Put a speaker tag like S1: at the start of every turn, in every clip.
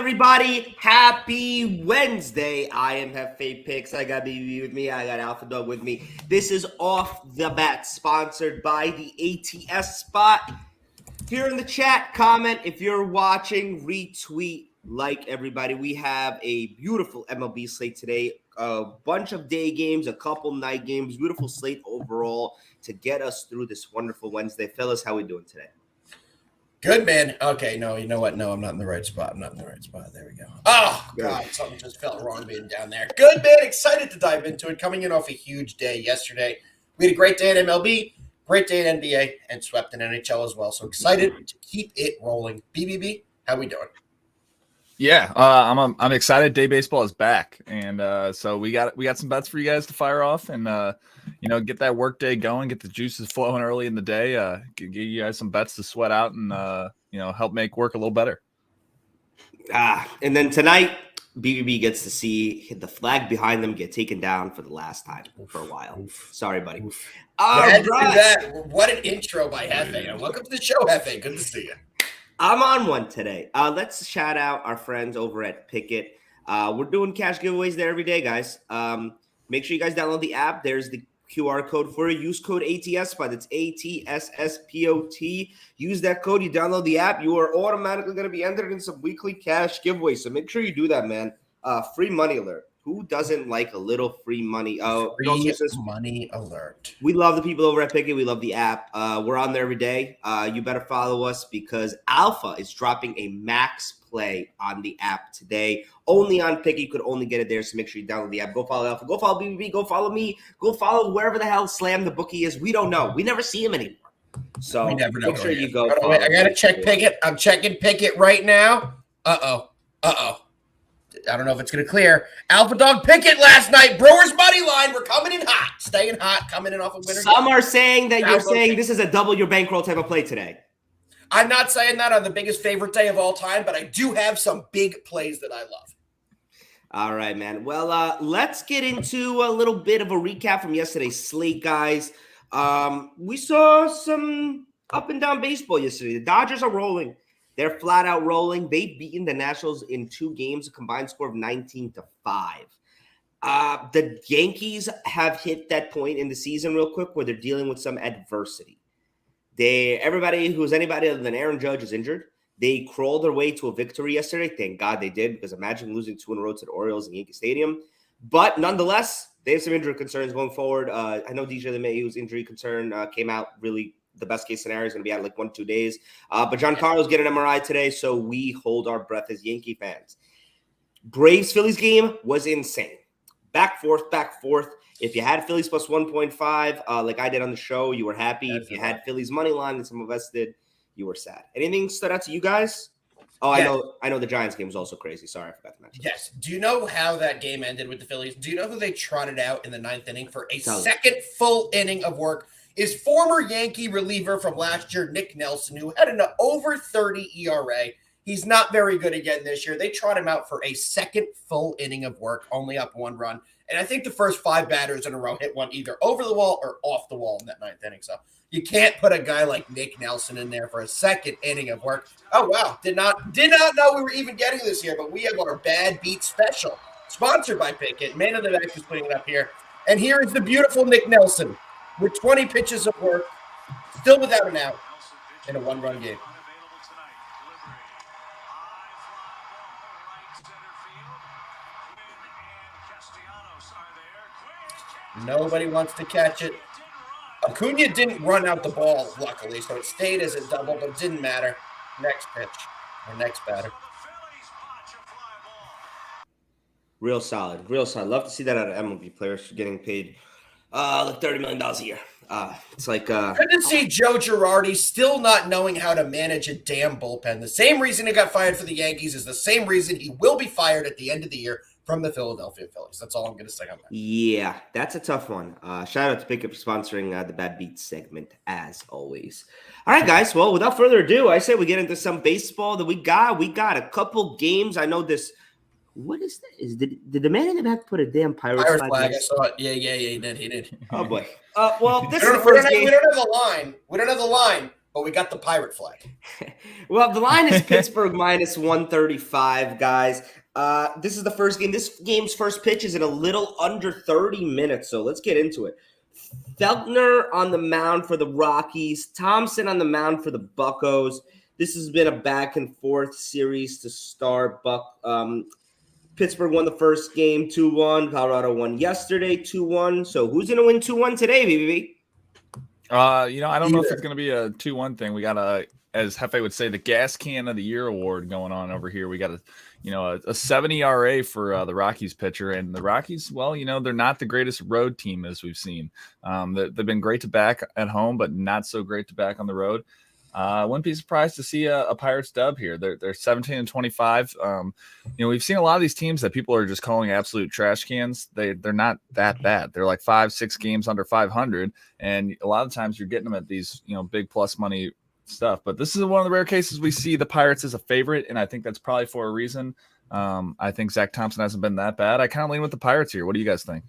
S1: everybody? Happy Wednesday. I am Hefe Picks. I got BB with me. I got Alpha Dog with me. This is Off the Bat, sponsored by the ATS Spot. Here in the chat, comment if you're watching, retweet, like everybody. We have a beautiful MLB slate today. A bunch of day games, a couple night games. Beautiful slate overall to get us through this wonderful Wednesday. Fellas, how we doing today?
S2: Good, man. Okay, no, you know what? No, I'm not in the right spot. There we go. Oh, God, something just felt wrong being down there. Good, man. Excited to dive into it. Coming in off a huge day yesterday. We had a great day at MLB, great day at NBA, and swept in NHL as well. So excited to keep it rolling. BBB, how we doing?
S3: Yeah, I'm excited. Day baseball is back, and so we got some bets for you guys to fire off, and get that work day going, get the juices flowing early in the day. Give you guys some bets to sweat out, and help make work a little better.
S1: And then tonight, BBB gets to see the flag behind them get taken down for the last time for a while. Sorry, buddy.
S2: What an intro by Hefe. Welcome to the show, Hefe. Good to see you.
S1: I'm on one today. Let's shout out our friends over at Pickett. We're doing cash giveaways there every day, guys. Make sure you guys download the app. There's the QR code for it. Use code ATSSPOT. That's ATSSPOT. Use that code. You download the app. You are automatically going to be entered in some weekly cash giveaways. So make sure you do that, man. Free money alert. Who doesn't like a little free money?
S2: Free money alert.
S1: We love the people over at Pickett. We love the app. We're on there every day. You better follow us because Alpha is dropping a max play on the app today. Only on Pickett. You could only get it there, so make sure you download the app. Go follow Alpha. Go follow BBB. Go follow me. Go follow wherever the hell Slam the Bookie is. We don't know. We never see him anymore. So
S2: we never know.
S1: Make sure you go.
S2: I got to check Pickett. I'm checking Pickett right now. Uh-oh. I don't know if it's going to clear. Alpha Dog Pickett last night. Brewers money line. We're coming in hot. Staying hot. Coming in off a winner.
S1: Some are saying that you're saying this is a double your bankroll type of play today.
S2: I'm not saying that on the biggest favorite day of all time, but I do have some big plays that I love.
S1: All right, man. Well, let's get into a little bit of a recap from yesterday's slate, guys. We saw some up and down baseball yesterday. The Dodgers are rolling. They're flat out rolling. They've beaten the Nationals in 2 games, a combined score of 19-5. The Yankees have hit that point in the season real quick where they're dealing with some adversity. Everybody who's anybody other than Aaron Judge is injured. They crawled their way to a victory yesterday. Thank God they did, because imagine losing 2 in a row to the Orioles in Yankee Stadium. But nonetheless, they have some injury concerns going forward. I know DJ LeMahieu's injury concern came out really. The best case scenario is going to be out like 1-2 days. But Giancarlo's getting an MRI today, so we hold our breath as Yankee fans. Braves-Phillies game was insane. Back, forth. If you had Phillies plus 1.5, like I did on the show, you were happy. If you had Phillies money line, and some of us did, you were sad. Anything stood out to you guys? Oh, yes. I know the Giants game was also crazy. Sorry, I forgot to mention.
S2: Yes. Do you know how that game ended with the Phillies? Do you know who they trotted out in the 9th inning for a second full inning of work? Is former Yankee reliever from last year, Nick Nelson, who had an over 30 ERA. He's not very good again this year. They trot him out for a second full inning of work, only up 1 run. And I think the first 5 batters in a row hit one either over the wall or off the wall in that 9th inning. So you can't put a guy like Nick Nelson in there for a second inning of work. Oh, wow. Did not know we were even getting this here, but we have our Bad Beat Special, sponsored by Pickett. Man of the Match is putting it up here. And here is the beautiful Nick Nelson with 20 pitches of work, still without an out in a 1-run game. Nobody wants to catch it. Acuna didn't run out the ball, luckily, so it stayed as a double, but it didn't matter. Next pitch, or next batter.
S1: Real solid. Love to see that out of MLB players getting paid like $30 million a year. It's like
S2: good to see Joe Girardi still not knowing how to manage a damn bullpen. The same reason he got fired for the Yankees is the same reason he will be fired at the end of the year from the Philadelphia Phillies. That's all I'm going to say on that.
S1: Yeah, that's a tough one. Shout out to Pickett for sponsoring the Bad Beats segment, as always. All right, guys. Well, without further ado, I say we get into some baseball that we got. We got a couple games. I know this. What is that? Did the man in the back put a damn Pirates flag?
S2: I saw it. Yeah, he did.
S1: Oh, boy. Well, this is the
S2: we
S1: first game.
S2: We don't have the line. but we got the pirate flag.
S1: Well, the line is Pittsburgh minus 135, guys. This is the first game. This game's first pitch is in a little under 30 minutes, so let's get into it. Feltner on the mound for the Rockies. Thompson on the mound for the Buccos. This has been a back-and-forth series to start. Pittsburgh won the first game 2-1. Colorado won yesterday 2-1. So who's going to win 2-1 today, BBB?
S3: I don't know if it's going to be a 2-1 thing. We got as Hefe would say, the gas can of the year award going on over here. We got a 7 ERA for the Rockies pitcher, and the Rockies, well, they're not the greatest road team as we've seen. They've been great to back at home, but not so great to back on the road. Wouldn't be surprised to see a Pirates dub here. They're 17-25. We've seen a lot of these teams that people are just calling absolute trash cans. They're not that bad. They're like 5-6 games under 500, and a lot of times you're getting them at these big plus money stuff. But this is one of the rare cases we see the Pirates as a favorite, and I think that's probably for a reason. I think Zach Thompson hasn't been that bad. I kind of lean with the Pirates here. What do you guys think?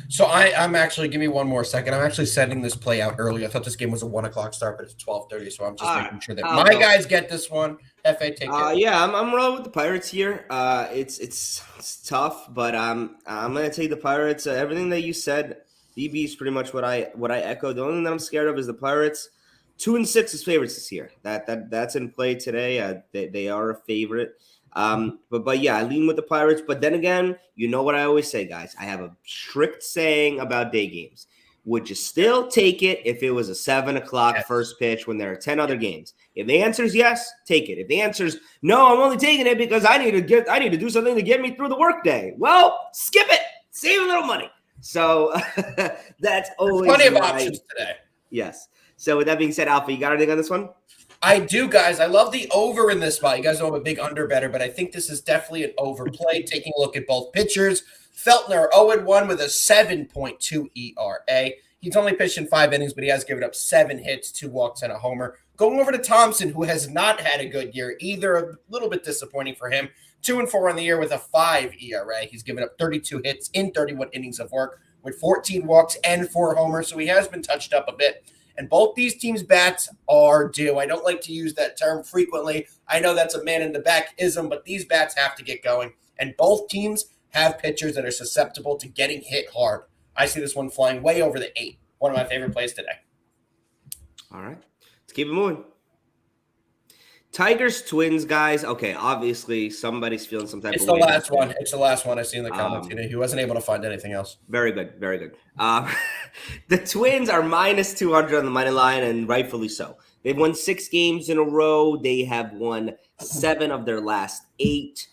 S2: So I'm actually, give me one more second. I'm actually sending this play out early. I thought this game was a 1 o'clock start, but it's 12:30. So I'm just making sure that my guys get this one. FA, take it.
S1: Yeah, I'm rolling with the Pirates here. It's tough, but I'm gonna take the Pirates. Everything that you said, BB, is pretty much what I echo. The only thing that I'm scared of is the Pirates. 2-6 is favorites this year. That's in play today. They are a favorite. But yeah, I lean with the Pirates. But then again, you know what I always say, guys. I have a strict saying about day games. Would you still take it if it was a 7 o'clock first pitch when there are 10 other games? If the answer is yes, take it. If the answer is no, I'm only taking it because I need to do something to get me through the workday. Well, skip it. Save a little money. So that's always
S2: plenty of options today.
S1: Yes. So with that being said, Alpha, you got anything on this one?
S2: I do, guys. I love the over in this spot. You guys know I'm a big under better, but I think this is definitely an overplay. Taking a look at both pitchers, Feltner 0-1 with a 7.2 ERA. He's only pitched in 5 innings, but he has given up 7 hits, 2 walks, and a homer. Going over to Thompson, who has not had a good year either, a little bit disappointing for him. 2-4 on the year with a 5 ERA. He's given up 32 hits in 31 innings of work with 14 walks and 4 homers, so he has been touched up a bit. And both these teams' bats are due. I don't like to use that term frequently. I know that's a man-in-the-back-ism, but these bats have to get going. And both teams have pitchers that are susceptible to getting hit hard. I see this one flying way over the 8. One of my favorite plays today.
S1: All right. Let's keep it moving. Tigers, Twins, guys. Okay, obviously somebody's feeling some type of way.
S2: It's the last one. It's the last one I see in the comments. He wasn't able to find anything else.
S1: Very good. Very good. The Twins are minus 200 on the money line, and rightfully so. They've won 6 games in a row. They have won 7 of their last 8.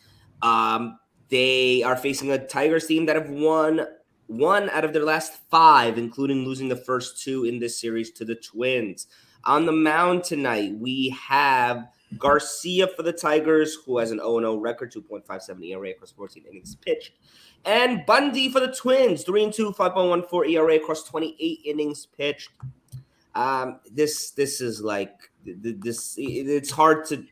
S1: They are facing a Tigers team that have won 1 out of their last 5, including losing the first 2 in this series to the Twins. On the mound tonight, we have Garcia for the Tigers, who has an 0-0 record, 2.57 ERA across 14 innings pitched. And Bundy for the Twins, 3-2, 5.14 ERA across 28 innings pitched. This is like this. It's hard to.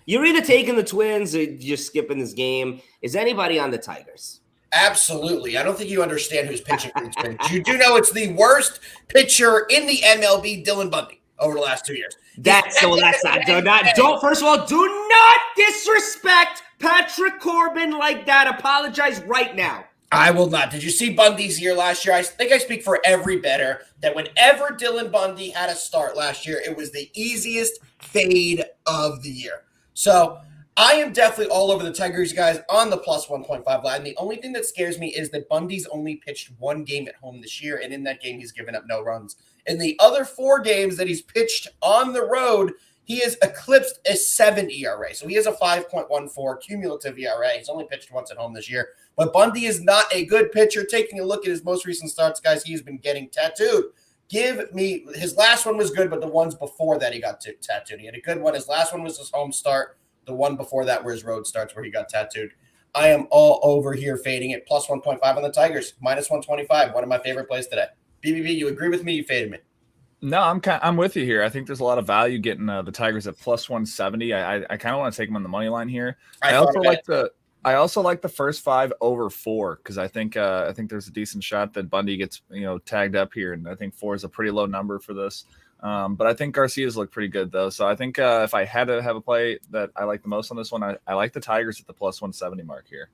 S1: You're either taking the Twins or you're skipping this game. Is anybody on the Tigers?
S2: Absolutely. I don't think you understand who's pitching for the Twins. You do know it's the worst pitcher in the MLB, Dylan Bundy, over the last 2 years.
S1: First of all, do not disrespect Patrick Corbin like that. Apologize right now.
S2: I will not. Did you see Bundy's year last year? I think I speak for every bettor that whenever Dylan Bundy had a start last year, it was the easiest fade of the year. So I am definitely all over the Tigers, guys, on the plus 1.5 line. The only thing that scares me is that Bundy's only pitched 1 game at home this year, and in that game, he's given up no runs. In the other 4 games that he's pitched on the road, he has eclipsed a 7 ERA. So he has a 5.14 cumulative ERA. He's only pitched once at home this year. But Bundy is not a good pitcher. Taking a look at his most recent starts, guys, he's been getting tattooed. His last one was good, but the ones before that he got tattooed. He had a good one. His last one was his home start. The one before that were his road starts where he got tattooed. I am all over here fading it. Plus 1.5 on the Tigers. Minus 125. One of my favorite plays today. BBB, you agree with me? You faded me.
S3: No, I'm with you here. I think there's a lot of value getting the Tigers at plus 170. I kind of want to take them on the money line here. I also like the first 5 over 4 because I think there's a decent shot that Bundy gets tagged up here, and I think 4 is a pretty low number for this. But I think Garcia's looked pretty good though. So I think if I had to have a play that I like the most on this one, I like the Tigers at the plus 170 mark here.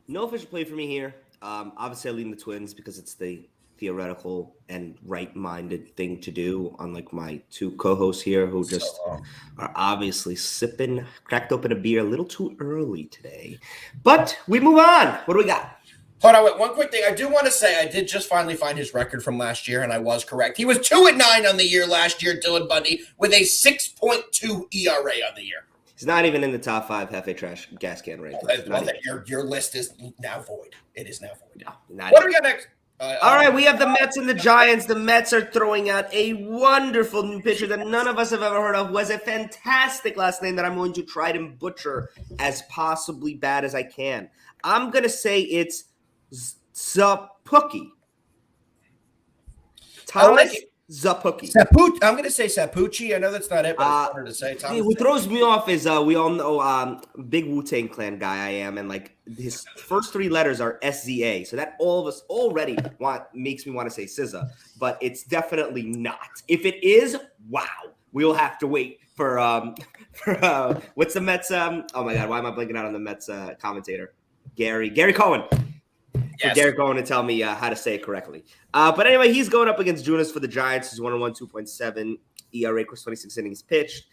S1: No official play for me here. Obviously, I lean the Twins because it's the theoretical and right-minded thing to do, unlike my two co-hosts here who just are obviously cracked open a beer a little too early today. But we move on. What do we got?
S2: Hold on, wait, one quick thing. I do want to say I did just finally find his record from last year, and I was correct. He was 2-9 on the year last year, Dylan Bundy, with a 6.2 ERA on the year.
S1: He's not even in the top 5 Hefe Trash gas can rankings.
S2: Well, your list is now void. It is now void.
S1: No,
S2: what do we got next?
S1: All right, we have the Mets and the Giants. The Mets are throwing out a wonderful new pitcher that none of us have ever heard of, who has a fantastic last name that I'm going to try and butcher as possibly bad as I can. I'm going to say it's Szapucci. Thomas Szapucci.
S2: I'm going to say Sapucci. I know that's not it, but it's harder to say.
S1: What throws me off is we all know big Wu-Tang Clan guy I am, and like his first 3 letters are SZA. So that all of us already makes me want to say SZA, but it's definitely not. If it is, wow, we'll have to wait for what's the Mets? Oh my God, why am I blanking out on the Mets commentator? Gary Cohen. For Gary Cohen to tell me how to say it correctly. But anyway, he's going up against Junis for the Giants. He's 1-1, 2.7 ERA across 26 innings pitched.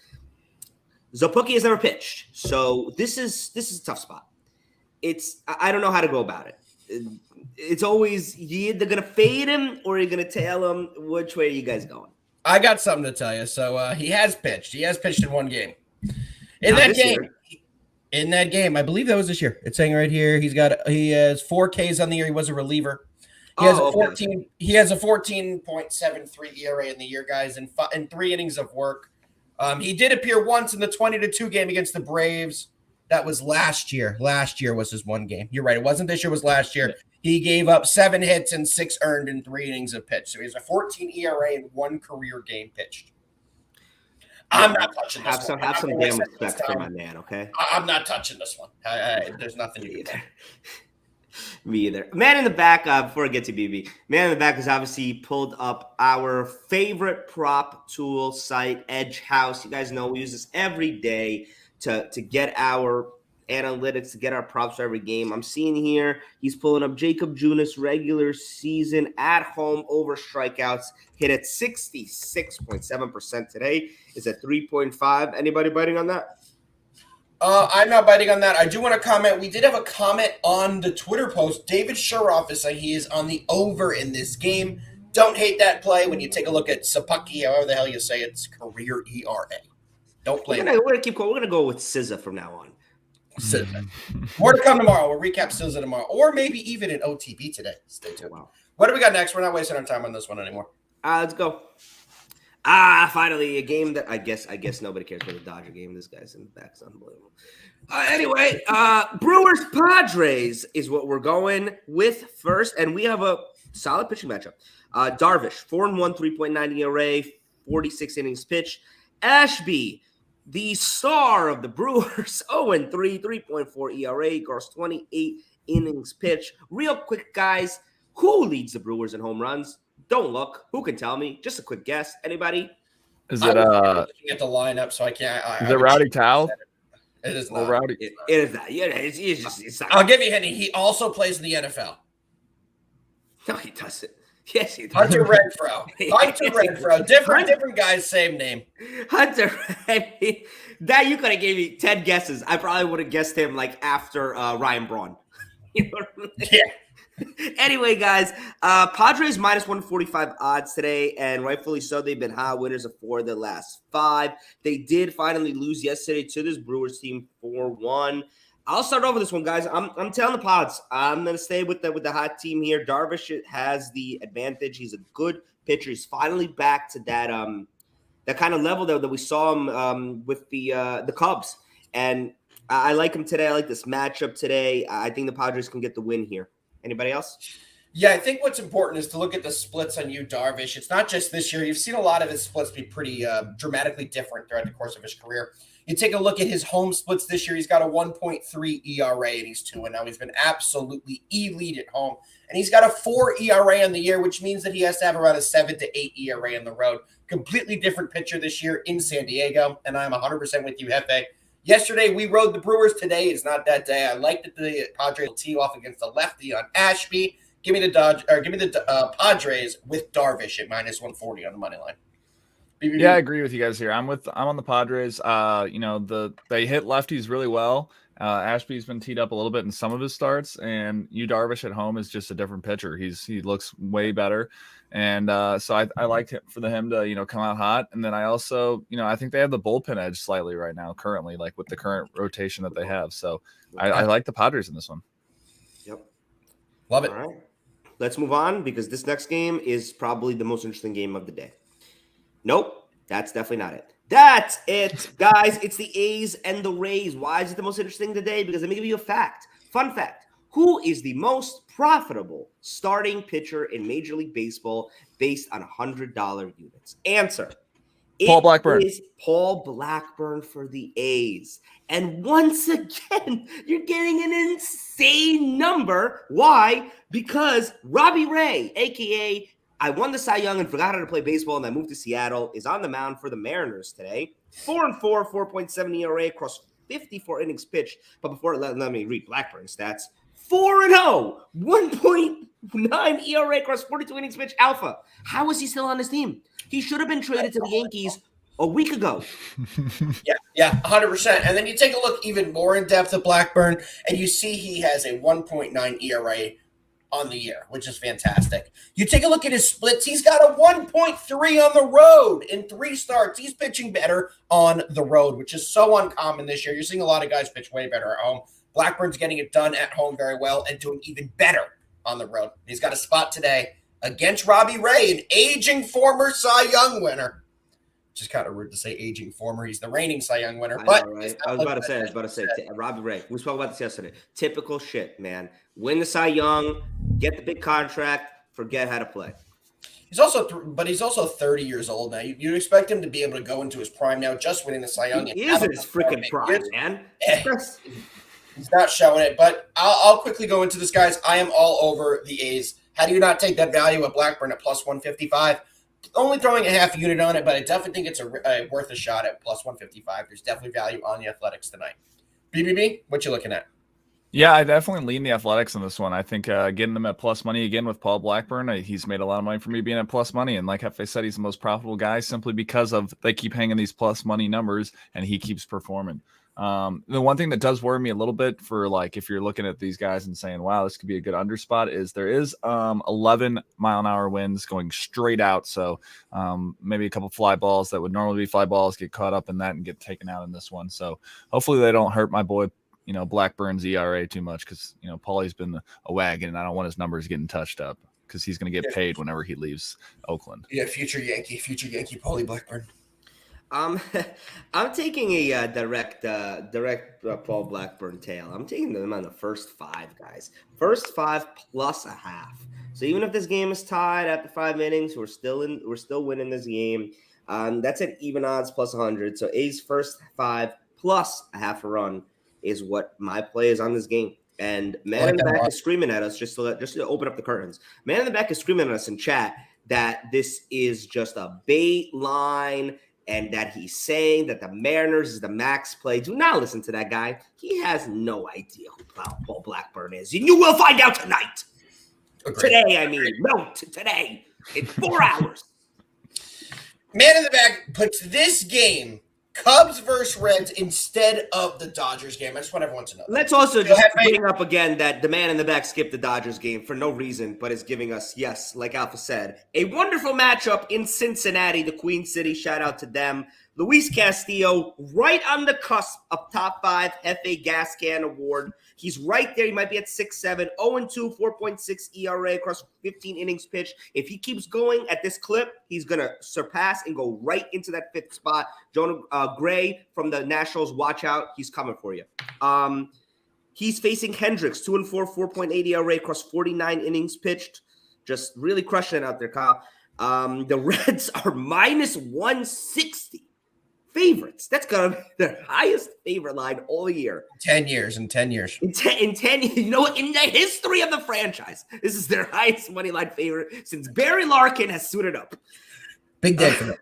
S1: Szapucci has never pitched, so this is a tough spot. I don't know how to go about it. It's always you're either gonna fade him or you're gonna tail him. Which way are you guys going?
S2: I got something to tell you. So he has pitched. He has pitched in one game. In that game, I believe that was this year. It's saying right here, he has 4 Ks on the year. He was a reliever. He has a 14.73 ERA in the year, guys, in 3 innings of work. He did appear once in the 20-2 game against the Braves. That was last year. Last year was his one game. You're right. It wasn't this year. It was last year. He gave up 7 hits and 6 earned in 3 innings of pitch. So he has a 14 ERA in 1 career game pitched. I'm not touching this one.
S1: Have some damn respect for my man, okay?
S2: I'm not touching this one. There's nothing to do.
S1: Me either. Man in the back, before I get to BB, man in the back has obviously pulled up our favorite prop tool site, Edge House. You guys know we use this every day to get our analytics, to get our props for every game. I'm seeing here he's pulling up Jacob Junis regular season at home over strikeouts, hit at 66.7% today. Is at 3.5. Anybody biting on that?
S2: I'm not biting on that. I do want to comment. We did have a comment on the Twitter post. David Shuroff is saying he is on the over in this game. Don't hate that play when you take a look at Szapucci, however the hell you say it's career ERA. Don't play.
S1: We're gonna keep going. We're gonna go with SZA from now on.
S2: SZA. More to come tomorrow. We'll recap SZA tomorrow, or maybe even an OTB today. Stay tuned. Wow. What do we got next? We're not wasting our time on this one anymore.
S1: Let's go. Finally, a game that I guess nobody cares about the Dodger game. This guy's in the back. It's unbelievable. Anyway, Brewers Padres is what we're going with first, and we have a solid pitching matchup. Darvish, 4-1, 3.9 ERA, 46 innings pitched. Ashby, the star of the Brewers, 0-3, 3.4 ERA, across 28 innings pitched. Real quick, guys, who leads the Brewers in home runs? Don't look. Who can tell me? Just a quick guess. Anybody?
S3: Is it
S2: looking at the lineup, so I can't.
S3: Is it Rowdy Towle?
S2: It is not.
S3: Rowdy.
S1: It is that. Yeah, it's not.
S2: I'll give you a hint. He also plays in the NFL.
S1: No, he doesn't. Yes, he does.
S2: Hunter Renfroe. Different guys, same name.
S1: Hunter. That you could have gave me 10 guesses. I probably would have guessed him like after Ryan Braun. You know what I mean?
S2: Yeah.
S1: Anyway, guys, Padres minus 145 odds today, and rightfully so. They've been high winners of 4 of their last 5. They did finally lose yesterday to this Brewers team 4-1. I'll start over this one, guys. I'm telling the Pods. I'm gonna stay with the hot team here. Darvish has the advantage. He's a good pitcher. He's finally back to that kind of level that we saw him with the Cubs, and I like him today. I like this matchup today. I think the Padres can get the win here. Anybody else?
S2: Yeah, I think what's important is to look at the splits on Yu Darvish. It's not just this year. You've seen a lot of his splits be pretty dramatically different throughout the course of his career. You take a look at his home splits this year. He's got a 1.3 ERA and he's 2-0. He's been absolutely elite at home. And he's got a 4 ERA on the year, which means that he has to have around a 7 to 8 ERA on the road. Completely different pitcher this year in San Diego. And I'm 100% with you, Hefe. Yesterday, we rode the Brewers. Today is not that day. I like that the Padres will tee off against the lefty on Ashby. Give me the Padres with Darvish at -140 on the money line.
S3: Yeah, I agree with you guys here. I'm on the Padres. They hit lefties really well. Ashby's been teed up a little bit in some of his starts, and Yu Darvish at home is just a different pitcher. He looks way better, and so I liked him for him to come out hot. And then I also I think they have the bullpen edge slightly right now, currently, like with the current rotation that they have. So I like the Padres in this one.
S1: Yep,
S2: love it.
S1: All right, let's move on because this next game is probably the most interesting game of the day. Nope, that's definitely not it. That's it, guys. It's the A's and the Rays. Why is it the most interesting today? Because let me give you a fact. Fun fact. Who is the most profitable starting pitcher in Major League Baseball based on $100 units? Answer.
S3: Paul Blackburn.
S1: It is Paul Blackburn for the A's. And once again, you're getting an insane number. Why? Because Robbie Ray, a.k.a. I won the Cy Young and forgot how to play baseball, and I moved to Seattle, is on the mound for the Mariners today. 4-4, 4.7 ERA across 54 innings pitched. But before, let me read Blackburn's stats. 4-0, 1.9 ERA across 42 innings pitched. Alpha. How is he still on this team? He should have been traded to the Yankees a week ago.
S2: Yeah, 100%. And then you take a look even more in depth at Blackburn, and you see he has a 1.9 ERA on the year, which is fantastic. You take a look at his splits. He's got a 1.3 on the road in 3 starts. He's pitching better on the road, which is so uncommon this year. You're seeing a lot of guys pitch way better at home. Blackburn's getting it done at home very well and doing even better on the road. He's got a spot today against Robbie Ray, an aging former Cy Young winner. Just kind of rude to say aging former. He's the reigning Cy Young winner. But
S1: right? I was about to say, Robbie Ray. We spoke about this yesterday. Typical shit, man. Win the Cy Young, get the big contract, forget how to play.
S2: He's also 30 years old now. You'd expect him to be able to go into his prime now, just winning the Cy Young.
S1: He is in his freaking prime, man.
S2: He's not showing it. But I'll quickly go into this, guys. I am all over the A's. How do you not take that value at Blackburn at +155? Only throwing a half unit on it, but I definitely think it's worth a shot at +155. There's definitely value on the Athletics tonight. BBB, what you looking at?
S3: Yeah, I definitely lean the Athletics in this one. I think getting them at plus money again with Paul Blackburn, he's made a lot of money for me being at plus money. And like Hefe said, he's the most profitable guy simply because they keep hanging these plus money numbers and he keeps performing. The one thing that does worry me a little bit for like if you're looking at these guys and saying, wow, this could be a good underspot is there is 11 mile an hour winds going straight out. So maybe a couple fly balls that would normally be fly balls get caught up in that and get taken out in this one. So hopefully they don't hurt my boy, Blackburn's ERA too much because, Paulie's been a wagon and I don't want his numbers getting touched up because he's going to get paid whenever he leaves Oakland.
S2: Yeah, future Yankee, Paulie Blackburn.
S1: I'm taking a direct Paul Blackburn tail. I'm taking them on the first 5, guys. First 5 plus a half. So even if this game is tied after 5 innings, we're still winning this game. That's at even odds plus 100. So A's first 5 plus a half a run is what my play is on this game. And man in the back is screaming at us just to open up the curtains. Man in the back is screaming at us in chat that this is just a bait line. And that he's saying that the Mariners is the max play. Do not listen to that guy. He has no idea who Paul Blackburn is. And you will find out tonight. Agreed. Today. In 4 hours.
S2: Man in the back puts this game, Cubs versus Reds, instead of the Dodgers game. I just want everyone to know.
S1: Let's also just bring up again that the man in the back skipped the Dodgers game for no reason, but is giving us, yes, like Alpha said, a wonderful matchup in Cincinnati, the Queen City. Shout out to them. Luis Castillo, right on the cusp of top 5 FA Gas Can Award. He's right there. He might be at 6-7, 0-2, 4.6 ERA across 15 innings pitched. If he keeps going at this clip, he's going to surpass and go right into that 5th spot. Jonah Gray from the Nationals, watch out. He's coming for you. He's facing Hendricks, 2-4, 4.8 ERA across 49 innings pitched. just really crushing it out there, Kyle. The Reds are minus 160 favorites. That's gonna be their highest favorite line all year.
S2: 10 years. In 10 years.
S1: In 10, you know, in the history of the franchise, this is their highest money line favorite since Barry Larkin has suited up.
S2: Big day for them.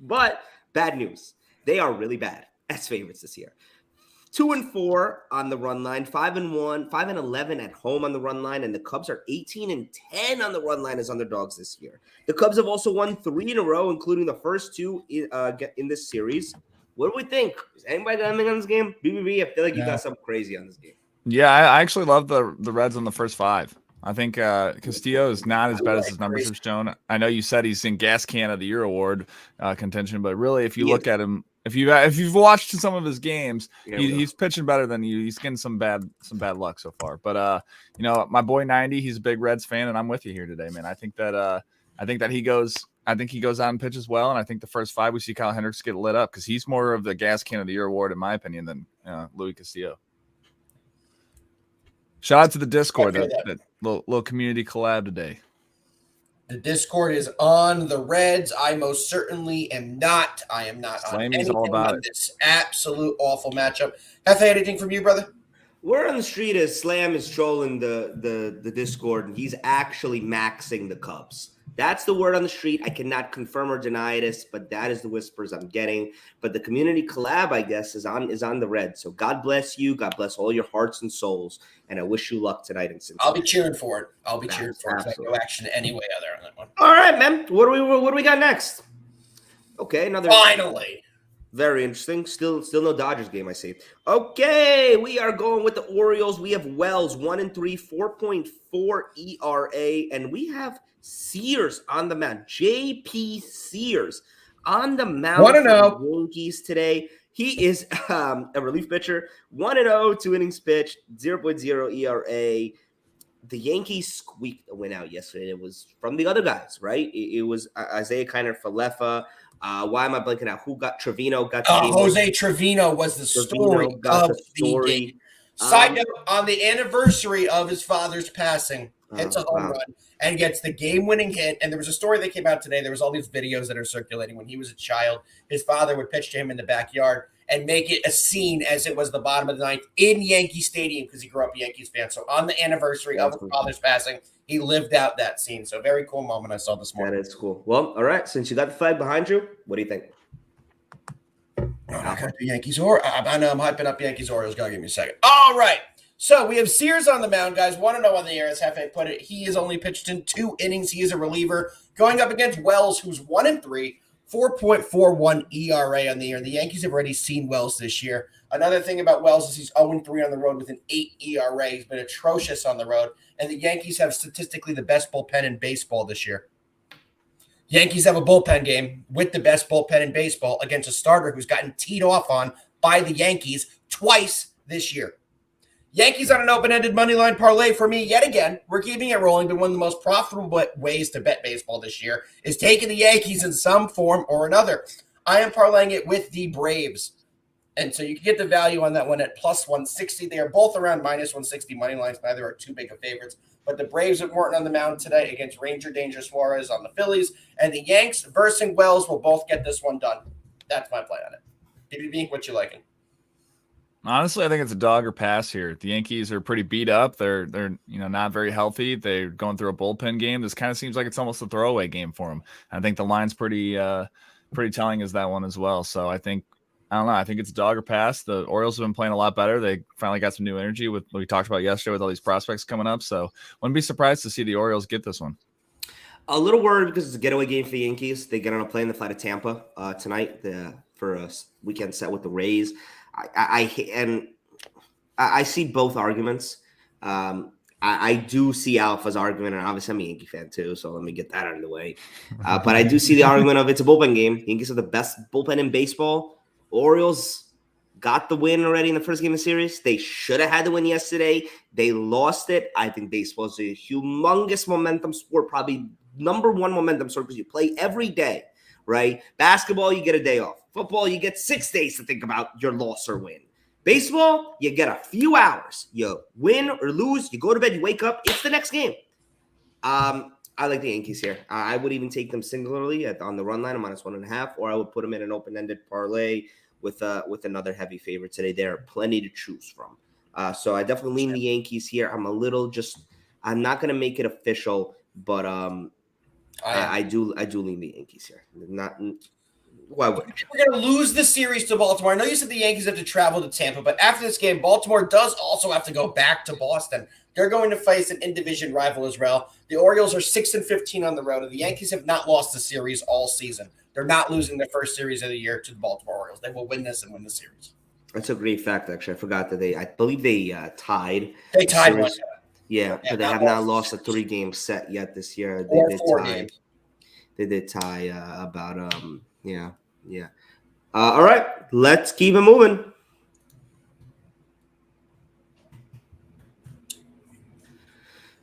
S1: But bad news. They are really bad as favorites this year. 2-4 on the run line, 5-1, 5-11 at home on the run line, and the Cubs are 18-10 on the run line as underdogs this year. The Cubs have also won 3 in a row, including the first 2 in this series. What do we think? Is anybody got anything on this game? BBB, I feel like you got something crazy on this game.
S3: Yeah, I actually love the Reds on the first 5. I think Castillo is not as bad as his numbers have shown. I know you said he's in Gas Can of the Year award contention, but really, if you look at him, if you've watched some of his games, he's pitching better than you. He's getting some bad luck so far. But you know, my boy 90, he's a big Reds fan, and I'm with you here today, man. I think that he goes out and pitches well, and I think the first 5 we see Kyle Hendricks get lit up because he's more of the Gas Can of the Year award, in my opinion, than Luis Castillo. Shout out to the Discord, that little community collab today.
S2: The Discord is on the Reds. I most certainly am not. I am not on anything
S3: all about
S2: on this absolute awful matchup. Have anything from you, brother?
S1: Word on the street is Slam is trolling the Discord, and he's actually maxing the Cubs. That's the word on the street. I cannot confirm or deny this, but that is the whispers I'm getting. But the community collab, I guess, is on the Reds. So God bless you. God bless all your hearts and souls. And I wish you luck tonight in Cincinnati.
S2: I'll be cheering for it. I'll be cheering for it. No action anyway other on that one.
S1: All right, man. What do we got next? Okay, another
S2: finally.
S1: Very interesting. Still no Dodgers game, I see. Okay, we are going with the Orioles. We have Wells, 1-3, 4.4 ERA, and we have Sears on the mound. JP Sears on the mound for the Yankees today. He is a relief pitcher, 1-0, 2 innings pitched, 0.0 ERA. The Yankees squeaked a win out yesterday. It was from the other guys, right? It was Isaiah Kiner, Falefa. Why am I blanking out? Who got Trevino?
S2: Jose Trevino was the story of the game. Side note, on the anniversary of his father's passing, hits a home run and gets the game-winning hit. And there was a story that came out today. There was all these videos that are circulating. When he was a child, his father would pitch to him in the backyard and make it a scene as it was the bottom of the ninth in Yankee Stadium because he grew up a Yankees fan. So on the anniversary of his father's passing, he lived out that scene. So very cool moment I saw this morning.
S1: That is cool. Well, all right. Since you got the flag behind you, what do you think?
S2: Yankees or I know I'm hyping up Yankees Orioles. Gotta give me a second. All right. So we have Sears on the mound, guys. 1-0 on the air, as Hefe put it. He has only pitched in 2 innings. He is a reliever going up against Wells, who's 1-3, 4.41 ERA on the year. The Yankees have already seen Wells this year. Another thing about Wells is he's 0-3 on the road with an 8 ERA. He's been atrocious on the road. And the Yankees have statistically the best bullpen in baseball this year. Yankees have a bullpen game with the best bullpen in baseball against a starter who's gotten teed off on by the Yankees twice this year. Yankees on an open-ended money line parlay for me yet again. We're keeping it rolling, but one of the most profitable ways to bet baseball this year is taking the Yankees in some form or another. I am parlaying it with the Braves. And so you can get the value on that one at plus 160. They are both around minus 160 money lines. Neither are too big of favorites. But the Braves with Morton on the mound today against Ranger Danger Suarez on the Phillies. And the Yanks versus Wells will both get this one done. That's my play on it. BBB, what you liking?
S3: Honestly, I think it's a dog or pass here. The Yankees are pretty beat up. They're not very healthy. They're going through a bullpen game. This kind of seems like it's almost a throwaway game for them. I think the line's pretty telling as that one as well. So I think it's a dog or pass. The Orioles have been playing a lot better. They finally got some new energy with what we talked about yesterday with all these prospects coming up. So wouldn't be surprised to see the Orioles get this one.
S1: A little worried because it's a getaway game for the Yankees. They get on a plane to fly to Tampa tonight for a weekend set with the Rays. I see both arguments. I do see Alpha's argument, and obviously I'm a Yankee fan too, so let me get that out of the way. But I do see the argument of it's a bullpen game. Yankees are the best bullpen in baseball. Orioles got the win already in the first game of the series. They should have had the win yesterday. They lost it. I think baseball is a humongous momentum sport, probably number one momentum sport because you play every day, right? Basketball, you get a day off. Football, you get 6 days to think about your loss or win. Baseball, you get a few hours. You win or lose, you go to bed, you wake up, it's the next game. I like the Yankees here. I would even take them singularly on the run line, a -1.5, or I would put them in an open-ended parlay with another heavy favorite today. There are plenty to choose from. So I definitely lean the Yankees here. I'm not going to make it official, but I do lean the Yankees here. Why would
S2: we're going to lose the series to Baltimore? I know you said the Yankees have to travel to Tampa, but after this game, Baltimore does also have to go back to Boston. They're going to face an in-division rival as well. The Orioles are 6-15 on the road, and the Yankees have not lost the series all season. They're not losing their first series of the year to the Baltimore Orioles. They will win this and win the series.
S1: That's a great fact, actually. I forgot that I believe they tied.
S2: They tied one.
S1: Yeah, but they have not lost a 3-game set yet this year.
S2: Or 4 games.
S1: They did tie about yeah. All right, let's keep it moving.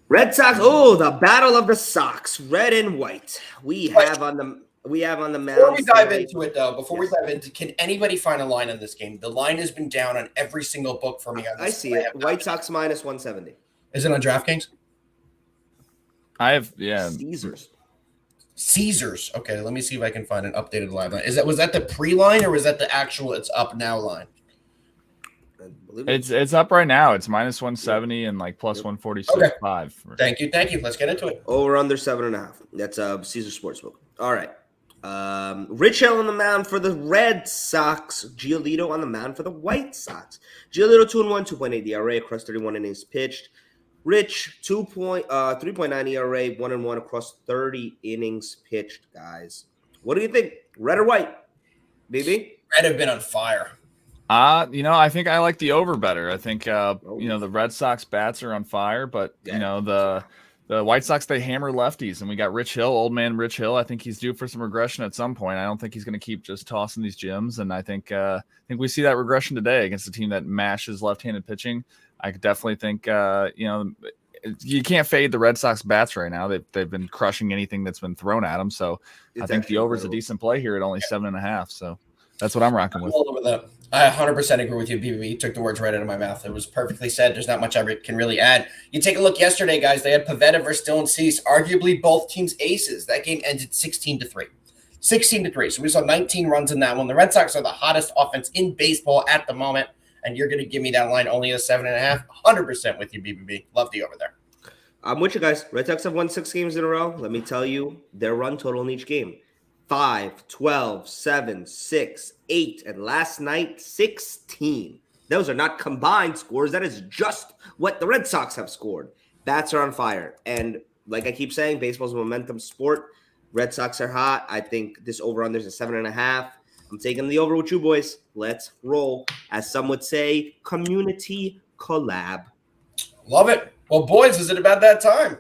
S1: Red Sox. Oh, the battle of the Sox, red and white. We have on the mound.
S2: Before we dive into it, though, can anybody find a line on this game? The line has been down on every single book for me.
S1: I see it. White Sox -170.
S2: Is it on DraftKings?
S3: I have
S2: Caesars. Okay, let me see if I can find an updated live line. Was that the pre-line or was that the actual it's up now line?
S3: It's up right now. It's -170 and like +146.5.
S2: Thank you. Let's get into it.
S1: Over under 7.5. That's Caesar Sportsbook. All right. Rich Hill on the mound for the Red Sox. Giolito on the mound for the White Sox. Giolito 2-1, 2.8 ERA across 31 innings pitched. Rich 3.9 ERA, 1-1 across 30 innings pitched. Guys, what do you think? Red or white, baby?
S2: Red have been on fire.
S3: I think I like the over better. I think the Red Sox bats are on fire, but the White Sox, they hammer lefties, and we got Rich Hill, old man Rich Hill. I think he's due for some regression at some point. I don't think he's going to keep just tossing these gems, and I think we see that regression today against a team that mashes left-handed pitching. I could definitely think you can't fade the Red Sox bats right now. They've been crushing anything that's been thrown at them. So I think the over is a decent play here at only 7.5. So that's what I'm rocking with.
S2: I 100% agree with you, BBB. You took the words right out of my mouth. It was perfectly said. There's not much I can really add. You take a look yesterday, guys. They had Pivetta versus Dylan Cease, arguably both teams' aces. That game ended 16-3. 16-3. So we saw 19 runs in that one. The Red Sox are the hottest offense in baseball at the moment, and you're going to give me that line only a 7.5. 100% with you, BBB. Love the over there.
S1: I'm with you guys. Red Sox have won 6 games in a row. Let me tell you their run total in each game. 5, 12, 7, 6, 8, and last night, 16. Those are not combined scores. That is just what the Red Sox have scored. Bats are on fire. And like I keep saying, baseball's a momentum sport. Red Sox are hot. I think this over-under is a 7.5. I'm taking the over with you, boys. Let's roll. As some would say, community collab.
S2: Love it. Well, boys, is it about that time?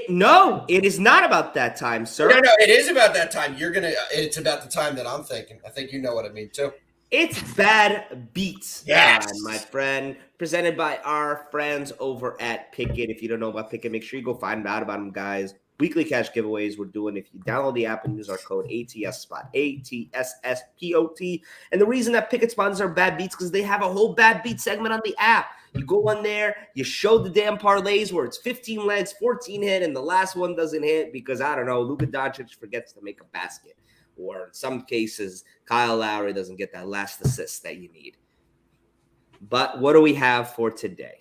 S1: No, it is not about that time, sir.
S2: No, it is about that time. It's about the time that I'm thinking. I think you know what I mean, too.
S1: It's Bad Beats,
S2: yes,
S1: my friend. Presented by our friends over at Pickett. If you don't know about Pickett, make sure you go find out about them, guys. Weekly cash giveaways we're doing. If you download the app and use our code ATSSPOT, ATSSPOT. And the reason that Pickett sponsors our Bad Beats because they have a whole Bad Beat segment on the app. You go on there, you show the damn parlays where it's 15 legs, 14 hit, and the last one doesn't hit because, I don't know, Luka Doncic forgets to make a basket. Or in some cases, Kyle Lowry doesn't get that last assist that you need. But what do we have for today?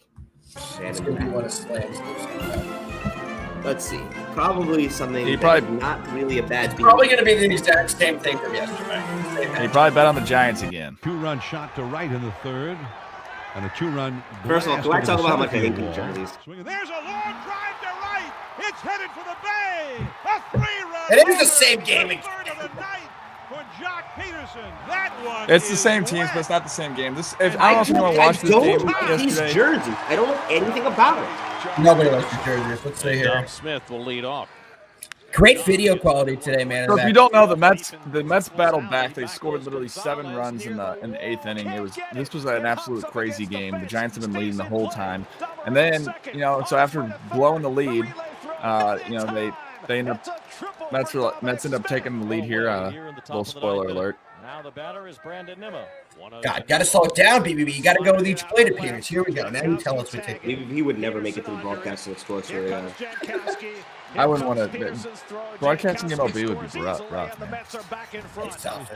S1: Let's see. Probably something not really a bad beat.
S2: Probably going to be the exact same thing from yesterday.
S3: He probably bet on the Giants again.
S4: 2-run shot to right in the third. And a 2-run.
S1: First of all, can I talk about how much I hate New Jerseys?
S4: There's a long drive to right. It's headed for the bay. A 3-run.
S2: It is the same game.
S4: For Jock Peterson. That one.
S3: It's the same teams, but it's not the same game. I don't know if anyone watched this game yesterday.
S1: Jersey. I don't like anything about it.
S2: Nobody likes the jerseys. Let's see here.
S5: Dom Smith will lead off.
S2: Great video quality today, man.
S3: So if you don't know, the Mets battled back. They scored literally 7 runs in the 8th inning. This was an absolute crazy game. The Giants have been leading the whole time, and then so after blowing the lead, they end up Mets end up taking the lead here. Little spoiler alert.
S5: Now the batter is Brandon Nimmo.
S2: God, got to slow it down, BBB. You got to go with each plate appearance. Here we go. Now you tell us what to do.
S1: He would never make it through broadcasting extraordinary.
S3: I wouldn't want to. Broadcasting MLB would be rough, man.
S2: It's tough.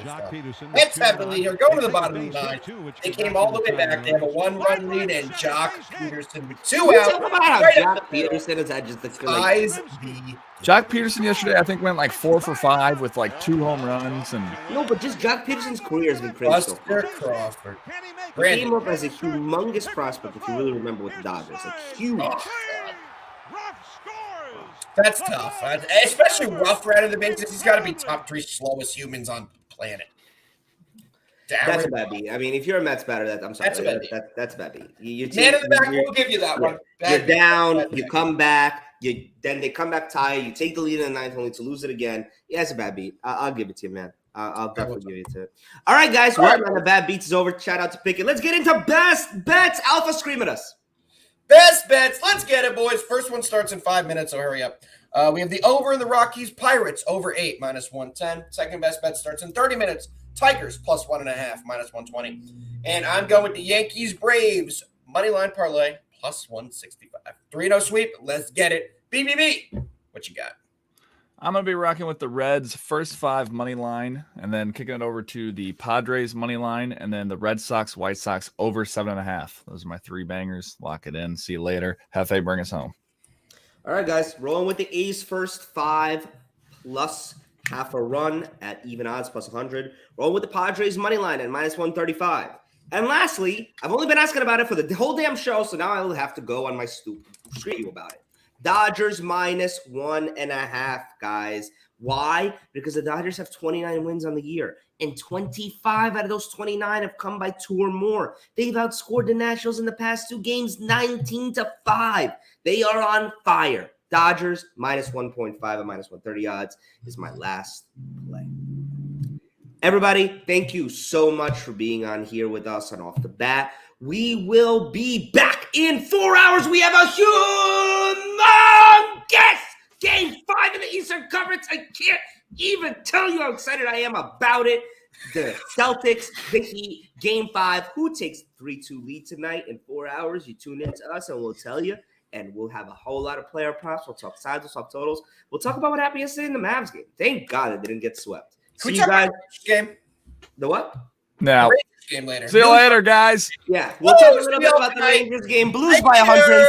S2: Mets have the lead here. Go to the bottom of the ninth. They came all the way back. They have a 1-run lead, and Jock Peterson with 2 outs.
S1: Talk about how Jock Peterson is just the
S2: ties the.
S3: Jock Peterson yesterday, I think, went like 4 for 5 with like 2 home runs and.
S1: No, but just Jock Peterson's career has been crazy.
S2: Buster Crawford.
S1: He came up as a humongous prospect, if you really remember, with the Dodgers. Like huge.
S2: That's tough, especially rough right of the bases. He's got to be top 3 slowest humans on the planet.
S1: That's a bad beat. I mean, if you're a Mets batter, I'm sorry.
S2: That's a bad beat.
S1: That's a bad beat.
S2: Man in the back, we'll give you that one.
S1: You're down. You come back. Then they come back tied. You take the lead in the 9th only to lose it again. Yeah, it's a bad beat. I'll give it to you, man. I'll definitely give it to you. All right, guys. Well, the bad beats is over. Shout out to Pickett. Let's get into best bets. Alpha, scream at us.
S2: Best bets. Let's get it, boys. First one starts in 5 minutes, so hurry up. We have the over in the Rockies Pirates, over 8, -110. Second best bet starts in 30 minutes. Tigers, +1.5, -120. And I'm going with the Yankees Braves, moneyline parlay, +165. 3-0 sweep. Let's get it. BBB, what you got?
S3: I'm going to be rocking with the Reds first 5 money line and then kicking it over to the Padres money line and then the Red Sox, White Sox over 7.5. Those are my 3 bangers. Lock it in. See you later. Hefe, bring us home.
S1: All right, guys. Rolling with the A's first 5 plus half a run at even odds +100. Rolling with the Padres money line at -135. And lastly, I've only been asking about it for the whole damn show, so now I'll have to go on my stoop and scream you about it. Dodgers -1.5, guys. Why? Because the Dodgers have 29 wins on the year, and 25 out of those 29 have come by 2 or more. They've outscored the Nationals in the past 2 games 19-5. They are on fire. Dodgers -1.5 at -130 odds is my last play. Everybody, thank you so much for being on here with us on Off the Bat. We will be back in 4 hours. We have a humongous Game 5 in the Eastern Conference. I can't even tell you how excited I am about it. The Celtics, the Heat, Game 5. Who takes 3-2 lead tonight in 4 hours? You tune in to us and we'll tell you. And we'll have a whole lot of player props. We'll talk sides, we'll talk totals. We'll talk about what happened yesterday in the Mavs game. Thank God it didn't get swept.
S2: Can we talk about the game?
S1: The what?
S3: Now,
S2: game later.
S3: See you later, guys.
S1: Yeah, we'll talk a little bit about the Rangers game. Blues by 100.